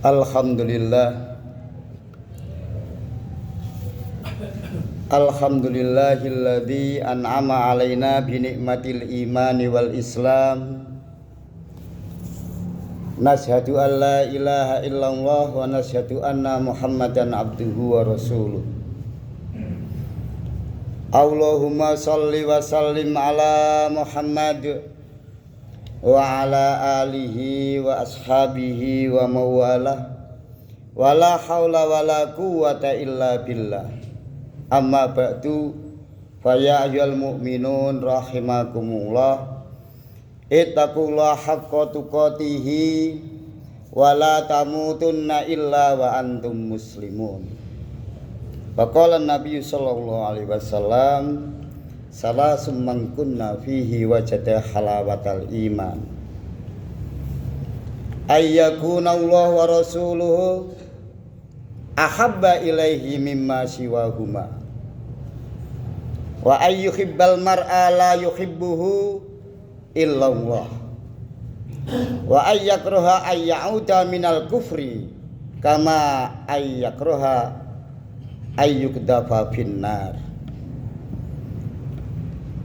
Alhamdulillah. Alhamdulillahilladzi an'ama alaina bi ni'matil imani wal islam. Nashhadu an la ilaha illallah wa nashhadu anna Muhammadan abduhu wa rasuluh. Allahumma shalli wa sallim ala Muhammad wa ala alihi wa ashabihi wa mawalah. Wala haula wala quwwata illa billah. Amma ba'du, fa ya ayyuhal mu'minun rahimakumullah, ittaqullaha haqqa tuqatih wa la tamutunna illa wa antum muslimun. Faqala Nabi sallallahu alaihi wasallam, salasum man kunna fihi wajada halawatal iman, ayyakuna Allah wa rasuluhu ahabba ilaihi mimma siwahuma, wa ayyuhibbal mar'a la yuhibbuhu illallah, wa ayyakraha ayyauda minal kufri kama ayyakraha ayyukdafa finnar.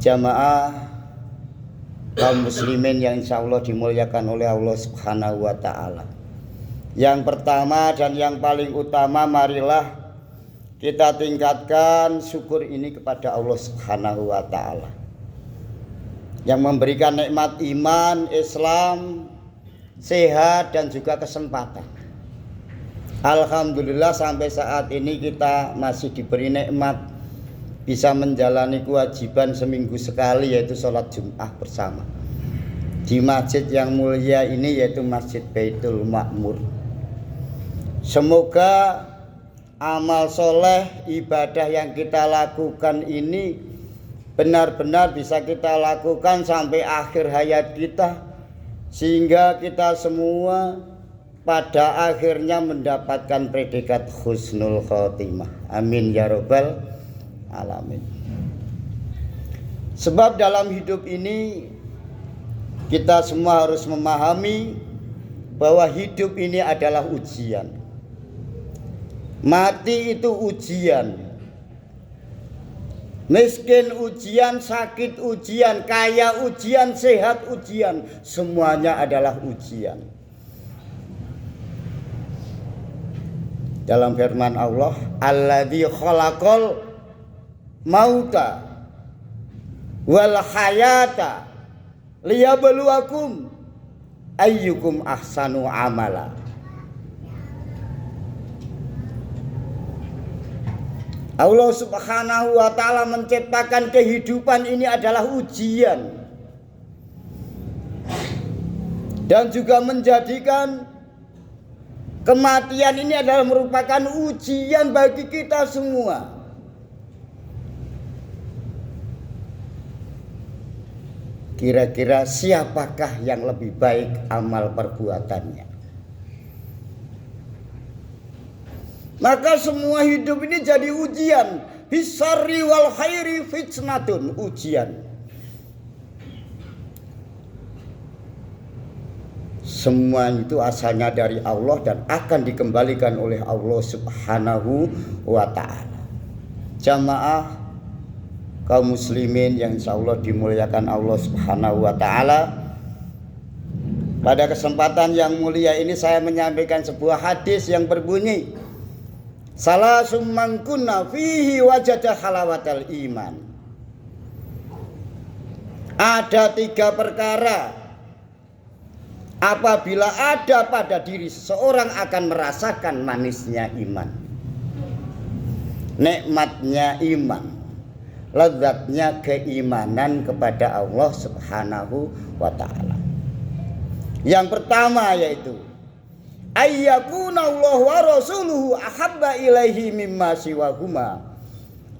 Jamaah kaum muslimin yang insyaallah dimuliakan oleh Allah Subhanahu wa taala. Yang pertama dan yang paling utama, marilah kita tingkatkan syukur ini kepada Allah Subhanahu wa taala yang memberikan nikmat iman, Islam, sehat dan juga kesempatan. Alhamdulillah sampai saat ini kita masih diberi nikmat bisa menjalani kewajiban seminggu sekali, yaitu sholat Jumat bersama di masjid yang mulia ini, yaitu Masjid Baitul Ma'mur. Semoga amal soleh, ibadah yang kita lakukan ini benar-benar bisa kita lakukan sampai akhir hayat kita, sehingga kita semua pada akhirnya mendapatkan predikat husnul khotimah. Amin ya rabbal alamin. Sebab dalam hidup ini kita semua harus memahami bahwa hidup ini adalah ujian. Mati itu ujian, miskin ujian, sakit ujian, kaya ujian, sehat ujian, semuanya adalah ujian. Dalam firman Allah, alladzi khalaqal mauta wal hayata liyabluwakum ayyukum ahsanu amala. Allah Subhanahu wa taala menciptakan kehidupan ini adalah ujian, dan juga menjadikan kematian ini adalah merupakan ujian bagi kita semua. Kira-kira siapakah yang lebih baik amal perbuatannya? Maka semua hidup ini jadi ujian. Bisarri wal khairi fitnatun, ujian. Semua itu asalnya dari Allah dan akan dikembalikan oleh Allah Subhanahu wa ta'ala. Jamaah kaum muslimin yang insyaallah dimuliakan Allah Subhanahu wa ta'ala, pada kesempatan yang mulia ini saya menyampaikan sebuah hadis yang berbunyi, salasum man kunna fihi wajada halawatal iman. Ada 3 perkara apabila ada pada diri seseorang akan merasakan manisnya iman, nikmatnya iman, lezatnya keimanan kepada Allah Subhanahu wa ta'ala. Yang pertama yaitu ayyakuna Allah wa rasuluhu ahabba ilaihi mimma siwahuma.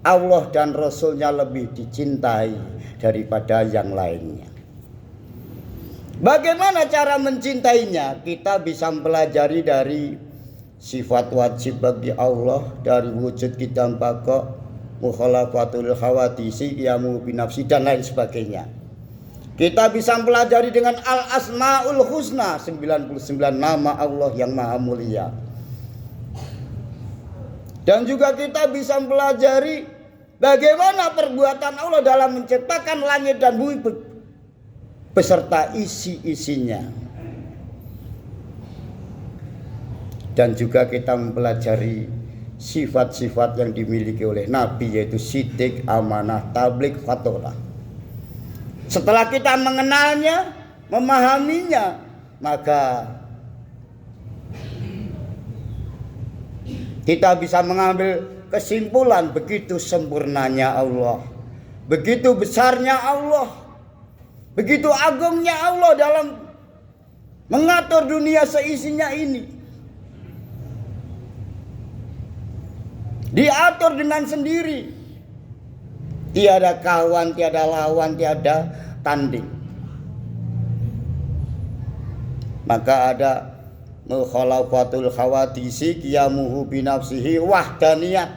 Allah dan Rasulnya lebih dicintai daripada yang lainnya. Bagaimana cara mencintainya? Kita bisa mempelajari dari sifat wajib bagi Allah, dari wujud kita baka, mukhalafatul khawadisi, qiyamu binafsi dan lain sebagainya. Kita bisa pelajari dengan Al-Asmaul Husna, 99 nama Allah yang maha mulia. Dan juga kita bisa pelajari bagaimana perbuatan Allah dalam menciptakan langit dan bumi beserta isi-isinya. Dan juga kita mempelajari sifat-sifat yang dimiliki oleh Nabi, yaitu sidik, amanah, tabligh, fatolah. Setelah kita mengenalnya, memahaminya, maka kita bisa mengambil kesimpulan begitu sempurnanya Allah, begitu besarnya Allah, begitu agungnya Allah dalam mengatur dunia seisinya ini. Diatur dengan sendiri. Tiada kawan, tiada lawan, tiada tanding. Maka ada mukhalafatul khawadisi qiyamuhu binafsihi wahdaniyah.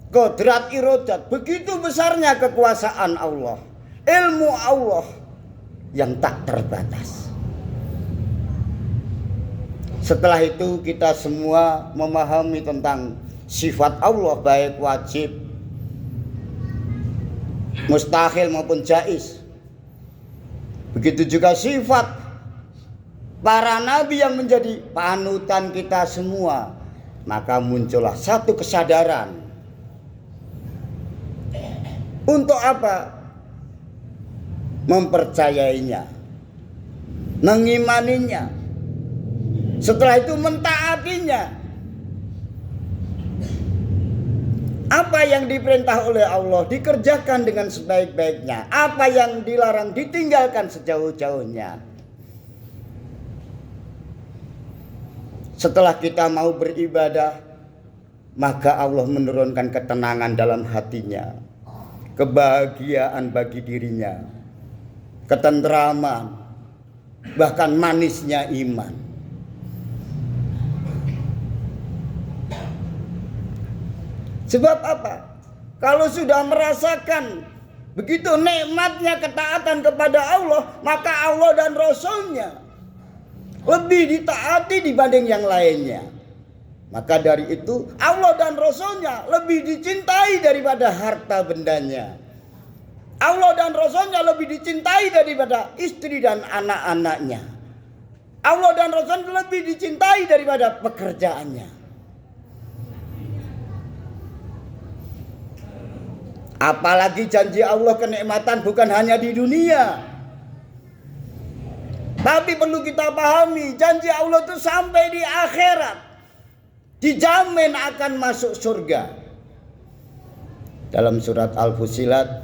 Kodrat irodat. Begitu besarnya kekuasaan Allah, ilmu Allah yang tak terbatas. Setelah itu kita semua memahami tentang sifat Allah, baik wajib, mustahil maupun jaiz. Begitu juga sifat para nabi yang menjadi panutan kita semua. Maka muncullah satu kesadaran. Untuk apa? Mempercayainya, mengimaninya, setelah itu mentaatinya. Apa yang diperintah oleh Allah dikerjakan dengan sebaik-baiknya. Apa yang dilarang ditinggalkan sejauh-jauhnya. Setelah kita mau beribadah, maka Allah menurunkan ketenangan dalam hatinya, kebahagiaan bagi dirinya, ketentraman, bahkan manisnya iman. Sebab apa? Kalau sudah merasakan begitu nikmatnya ketaatan kepada Allah, maka Allah dan Rasulnya lebih ditaati dibanding yang lainnya. Maka dari itu Allah dan Rasulnya lebih dicintai daripada harta bendanya. Allah dan Rasulnya lebih dicintai daripada istri dan anak-anaknya. Allah dan Rasulnya lebih dicintai daripada pekerjaannya. Apalagi janji Allah kenikmatan bukan hanya di dunia, tapi perlu kita pahami janji Allah itu sampai di akhirat, dijamin akan masuk surga. Dalam surat Al-Fussilat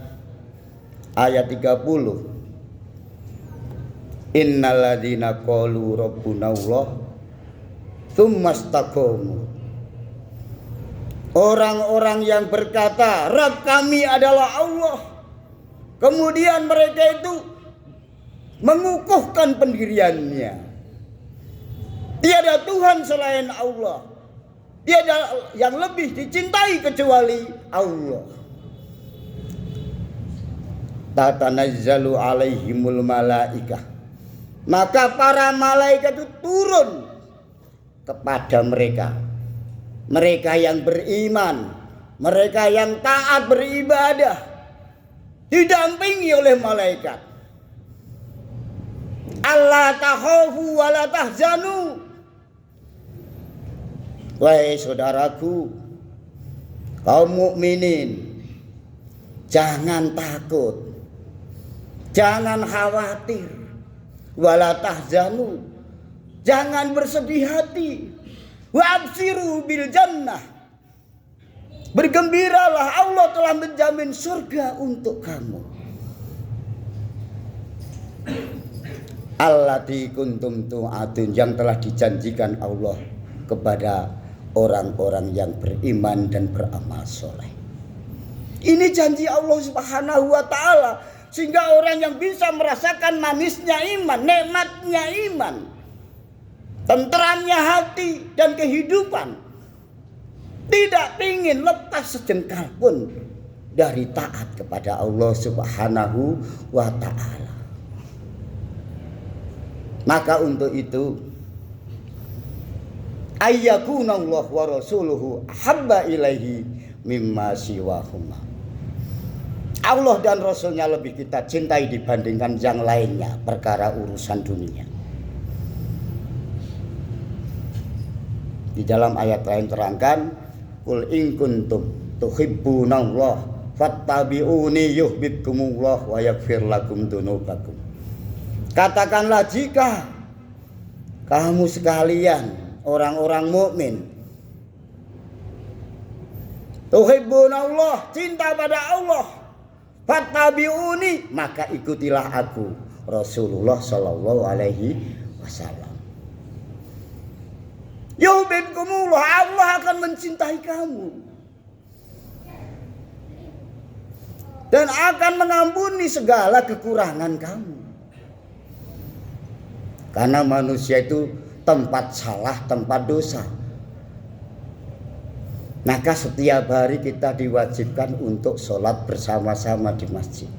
ayat 30, innalladzina qalu rabbunallah tsumma istaqamu. Orang-orang yang berkata Rabb kami adalah Allah, kemudian mereka itu mengukuhkan pendiriannya. Tiada Tuhan selain Allah, tiada yang lebih dicintai kecuali Allah. Tatanazzalu alaihimul malaikah, maka para malaikat itu turun kepada mereka. Mereka yang beriman, mereka yang taat beribadah, didampingi oleh malaikat. Allah takhafu wa la tahzanu. Wahai saudaraku, kaum mukminin, jangan takut, jangan khawatir, wa la tahzanu, jangan bersedih hati. Wa absiru bil jannah, bergembiralah, Allah telah menjamin surga untuk kamu. Allati kuntum tu'adun, yang telah dijanjikan Allah kepada orang-orang yang beriman dan beramal soleh. Ini janji Allah Subhanahu wa ta'ala, sehingga orang yang bisa merasakan manisnya iman, nikmatnya iman, tenteramnya hati dan kehidupan, tidak ingin lepas sejengkal pun dari taat kepada Allah Subhanahu wa ta'ala. Maka untuk itu ayyakunallahu wa rasuluhu habba ilaihi mimma siwahuma. Allah dan Rasulnya lebih kita cintai dibandingkan yang lainnya, perkara urusan dunia. Di dalam ayat lain terangkan, qul in kuntum tuhibbunallah fattabi'uni yuhibbukumullah wa yaghfir lakum dzunubakum. Katakanlah, jika kamu sekalian orang-orang mukmin tuhibbunallah, cinta pada Allah, fattabi'uni, maka ikutilah aku, Rasulullah sallallahu alaihi wasallam. Yuhibbukumullah, Allah akan mencintai kamu dan akan mengampuni segala kekurangan kamu. Karena manusia itu tempat salah, tempat dosa. Maka setiap hari kita diwajibkan untuk sholat bersama-sama di masjid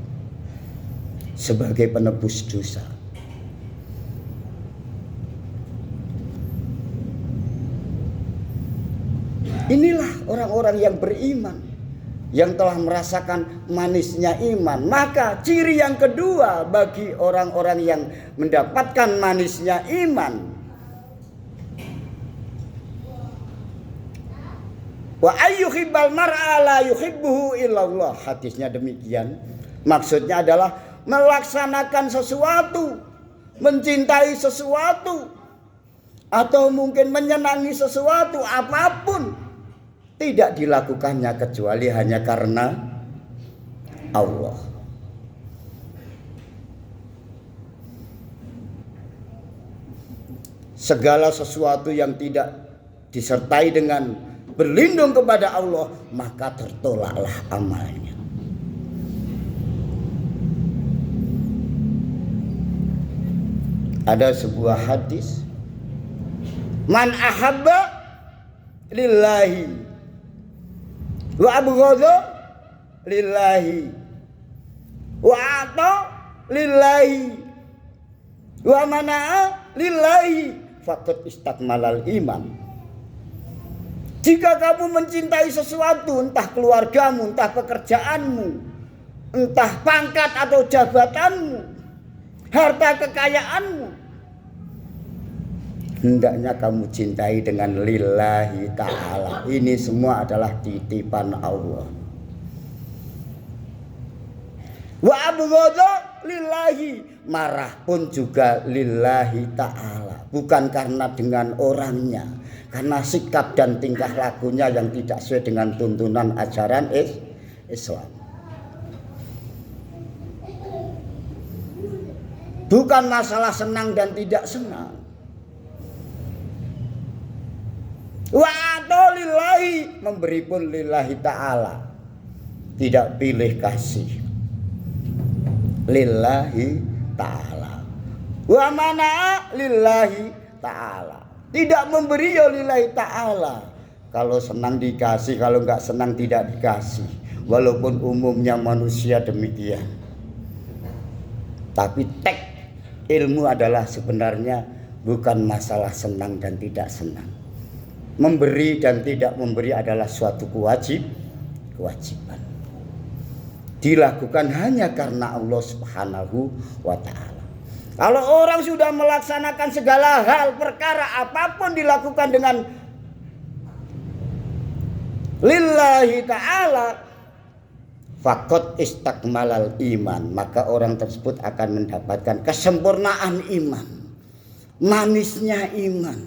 sebagai penebus dosa. Inilah orang-orang yang beriman, yang telah merasakan manisnya iman. Maka ciri yang kedua bagi orang-orang yang mendapatkan manisnya iman, wa ayyuhibbal mar'a la yuhibbuhu illallah. Hadisnya demikian. Maksudnya adalah melaksanakan sesuatu, mencintai sesuatu, atau mungkin menyenangi sesuatu apapun, tidak dilakukannya kecuali hanya karena Allah. Segala sesuatu yang tidak disertai dengan berlindung kepada Allah, maka tertolaklah amalnya. Ada sebuah hadis, man ahabba lillahi wa abghadha lillahi wa ata lillahi wa mana'a lillahi faqad istakmalal iman. Jika kamu mencintai sesuatu, entah keluargamu, entah pekerjaanmu, entah pangkat atau jabatanmu, harta kekayaanmu, hendaknya kamu cintai dengan lillahi ta'ala. Ini semua adalah titipan Allah. Wa abghadha lillahi, marah pun juga lillahi ta'ala. Bukan karena dengan orangnya, karena sikap dan tingkah lakunya yang tidak sesuai dengan tuntunan ajaran Islam. Bukan masalah senang dan tidak senang. Wa atolillahi, memberi pun lillahi ta'ala, tidak pilih kasih, lillahi ta'ala. Wa mana lillahi ta'ala, tidak memberi ya lillahi ta'ala. Kalau senang dikasih, kalau enggak senang tidak dikasih. Walaupun umumnya manusia demikian, tapi ilmu adalah sebenarnya bukan masalah senang dan tidak senang. Memberi dan tidak memberi adalah suatu kewajiban. Dilakukan hanya karena Allah Subhanahu wa ta'ala. Kalau orang sudah melaksanakan segala hal, perkara apapun dilakukan dengan lillahi ta'ala, faqad istakmalal iman, maka orang tersebut akan mendapatkan kesempurnaan iman, manisnya iman,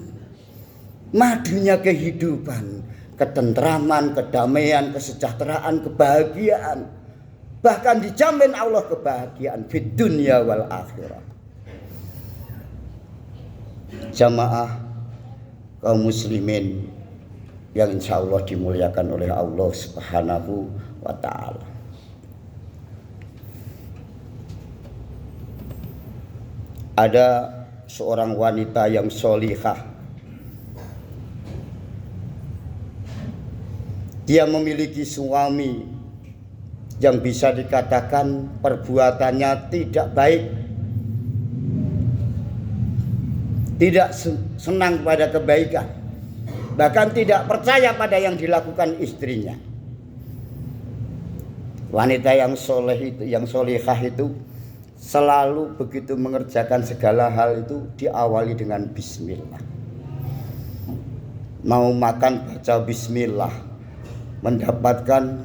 madunya kehidupan, ketentraman, kedamaian, kesejahteraan, kebahagiaan. Bahkan dijamin Allah kebahagiaan fid dunya wal akhirah. Jamaah kaum muslimin yang insya Allah dimuliakan oleh Allah Subhanahu wa ta'ala. Ada seorang wanita yang sholihah. Dia memiliki suami yang bisa dikatakan perbuatannya tidak baik. tidak senang pada kebaikan, bahkan tidak percaya pada yang dilakukan istrinya. Wanita yang soleh itu, yang solihah itu selalu begitu mengerjakan segala hal itu diawali dengan bismillah. Mau makan baca bismillah, mendapatkan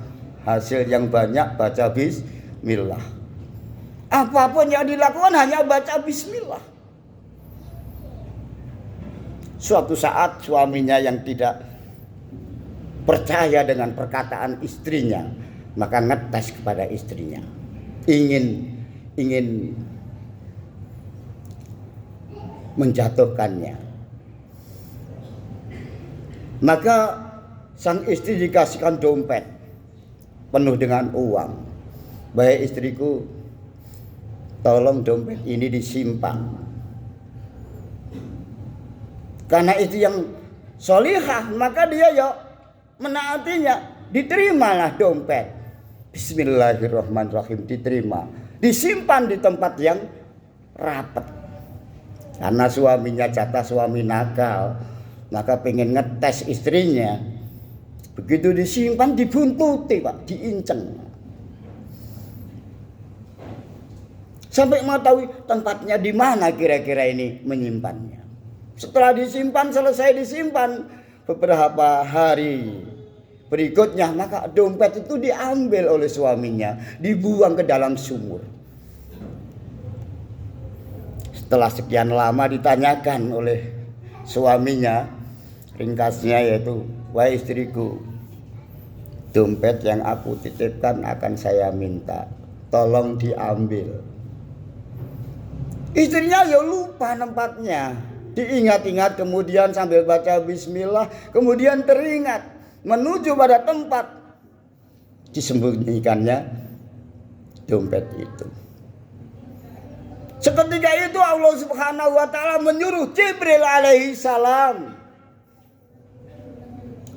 hasil yang banyak baca bismillah. Apapun yang dilakukan hanya baca bismillah. Suatu saat suaminya yang tidak percaya dengan perkataan istrinya, maka ngetes kepada istrinya, ingin menjatuhkannya. Maka sang istri dikasihkan dompet penuh dengan uang. Baik istriku, tolong dompet ini disimpan. Karena itu yang solihah, maka dia ya menaatinya. Diterimalah dompet. Bismillahirrahmanirrahim, diterima. Disimpan di tempat yang rapat. Karena suaminya jatah suami nakal, maka pengen ngetes istrinya. Begitu disimpan dibuntuti, Pak, diinceng. Sampai mau tahu tempatnya di mana kira-kira ini menyimpannya. Setelah selesai disimpan beberapa hari berikutnya, maka dompet itu diambil oleh suaminya, dibuang ke dalam sumur. Setelah sekian lama ditanyakan oleh suaminya, ringkasnya yaitu, wahai istriku, dompet yang aku titipkan akan saya minta, tolong diambil. Istrinya ya lupa tempatnya. Diingat-ingat, kemudian sambil baca bismillah, kemudian teringat menuju pada tempat disembunyikannya dompet itu. Seketika itu Allah Subhanahu wa taala menyuruh Jibril alaihi salam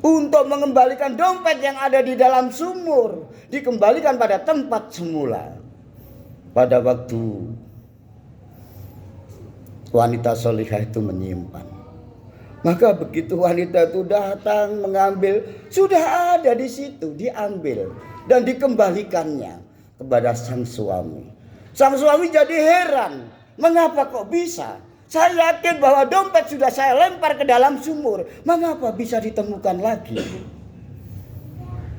untuk mengembalikan dompet yang ada di dalam sumur, dikembalikan pada tempat semula. Pada waktu wanita solihah itu menyimpan, maka begitu wanita itu datang mengambil, sudah ada di situ, diambil dan dikembalikannya kepada sang suami. Sang suami jadi heran, mengapa kok bisa? Saya yakin bahwa dompet sudah saya lempar ke dalam sumur, mengapa bisa ditemukan lagi?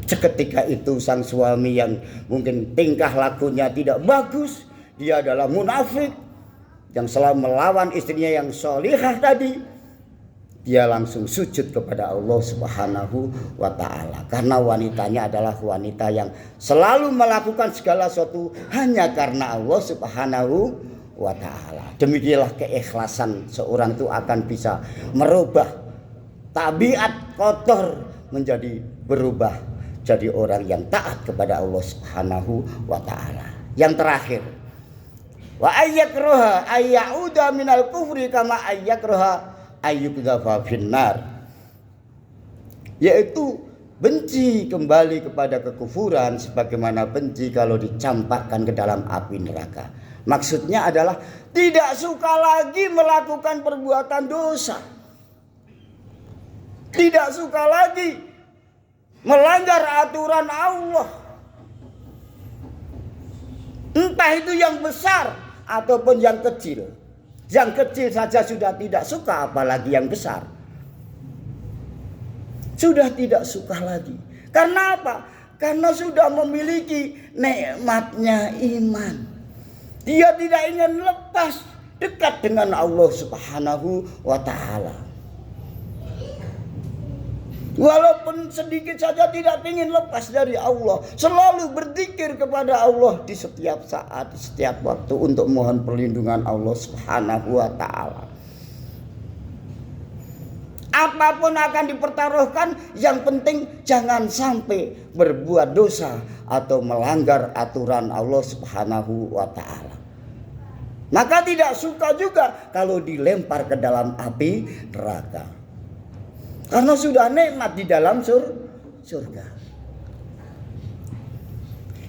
Seketika itu sang suami yang mungkin tingkah lakunya tidak bagus, dia adalah munafik yang selalu melawan istrinya yang solihah tadi, dia langsung sujud kepada Allah Subhanahu wa taala. Karena wanitanya adalah wanita yang selalu melakukan segala sesuatu hanya karena Allah Subhanahu wa taala. Demikianlah keikhlasan seorang itu akan bisa merubah tabiat kotor menjadi berubah jadi orang yang taat kepada Allah Subhanahu wa taala. Yang terakhir, wa ayyakraha ayyauda minal kufri kama ayyakraha ayyukdhafa finnar, yaitu benci kembali kepada kekufuran sebagaimana benci kalau dicampakkan ke dalam api neraka. Maksudnya adalah tidak suka lagi melakukan perbuatan dosa, tidak suka lagi melanggar aturan Allah, entah itu yang besar ataupun yang kecil. Yang kecil saja sudah tidak suka, apalagi yang besar. Sudah tidak suka lagi. Karena apa? Karena sudah memiliki nikmatnya iman. Dia tidak ingin lepas dekat dengan Allah Subhanahu wa taala. Walaupun sedikit saja tidak ingin lepas dari Allah, selalu berzikir kepada Allah di setiap saat, di setiap waktu untuk mohon perlindungan Allah Subhanahu wa taala. Apapun akan dipertaruhkan, yang penting jangan sampai berbuat dosa atau melanggar aturan Allah Subhanahu wa taala. Maka tidak suka juga kalau dilempar ke dalam api neraka. Karena sudah nikmat di dalam surga.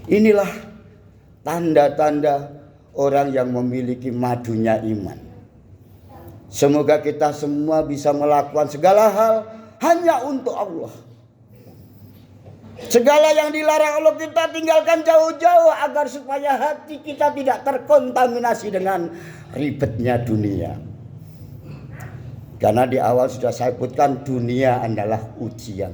Inilah tanda-tanda orang yang memiliki madunya iman. Semoga kita semua bisa melakukan segala hal hanya untuk Allah. Segala yang dilarang Allah kita tinggalkan jauh-jauh agar supaya hati kita tidak terkontaminasi dengan ribetnya dunia. Karena di awal sudah saya sebutkan dunia adalah ujian.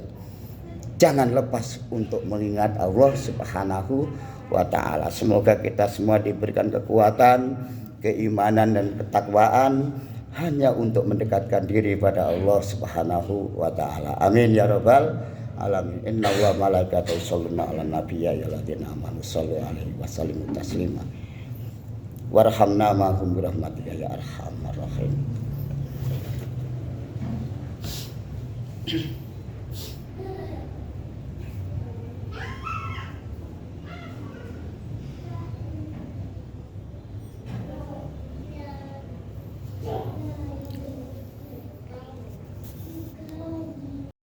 Jangan lepas untuk mengingat Allah Subhanahu wa ta'ala. Semoga kita semua diberikan kekuatan, keimanan dan ketakwaan hanya untuk mendekatkan diri pada Allah Subhanahu wa ta'ala. Amin ya rabbal alamin. Inna wa malaikatahu yusholluna 'alan nabiyyi ya alladzina amanu shallu 'alaihi wa sallimu taslima. Warhamna ma'hum birahmatika ya arhamar rahim.